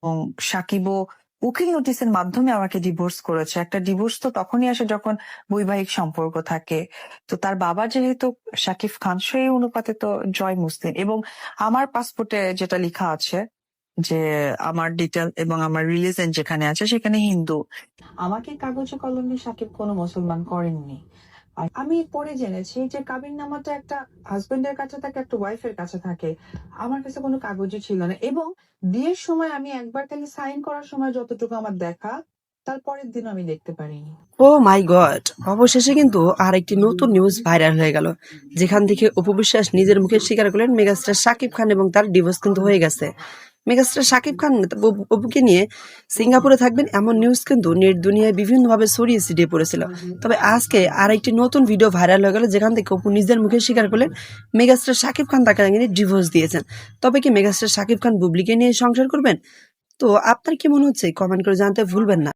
এবং সাকিবও উকিল নোটিশের মাধ্যমে আমাকে ডিভোর্স করেছে। একটা ডিভোর্স তো তখনই আসে যখন বৈবাহিক সম্পর্ক থাকে। তো তার বাবা যেহেতু শাকিব খান, সেই অনুপাতে তো জয় মুসলিম। এবং আমার পাসপোর্টে যেটা লেখা আছে যে আমার ডিটেল এবং আমার রিলিজন যেখানে আছে সেখানে হিন্দু। আমাকে কাগজে কলমে সাকিব কোনো মুসলমান করেননি। আর আমি পরে জেনেছি যে কাবিননামাটা একটা হাজবেন্ডের কাছে থাকে, একটা ওয়াইফের কাছে থাকে। আমার কাছে কোনো কাগজই ছিল না। এবং বিয়ের সময় আমি একবার খালি সাইন করার সময় যতটুকু আমার দেখা, তার পরের দিন আমি দেখতে পারিনি। ও মাই গড, অবশেষে কিন্তু আরেকটি নতুন নিউজ ভাইরাল হয়ে গেল, যেখান থেকে অপু বিশ্বাস নিজের মুখে স্বীকার করলেন মেগাস্টার শাকিব খান এবং তার ডিভোর্স কিন্তু হয়ে গেছে। মেগাস্টার শাকিব খান অপুকে নিয়ে সিঙ্গাপুরে থাকবেন এমন নিউজ কিন্তু নেট দুনিয়ায় বিভিন্নভাবে ছড়িয়ে ছিটিয়ে পড়েছিল। তবে আজকে আরেকটি নতুন ভিডিও ভাইরাল হয়ে গেল, যেখান থেকে অপু নিজের মুখে স্বীকার করলেন মেগাস্টার শাকিব খান তাকে নিয়ে ডিভোর্স দিয়েছেন। তবে কি মেগাস্টার শাকিব খান বুবলিকে নিয়ে সংসার করবেন? তো আপনার কি মনে হচ্ছে কমেন্ট করে জানতে ভুলবেন না।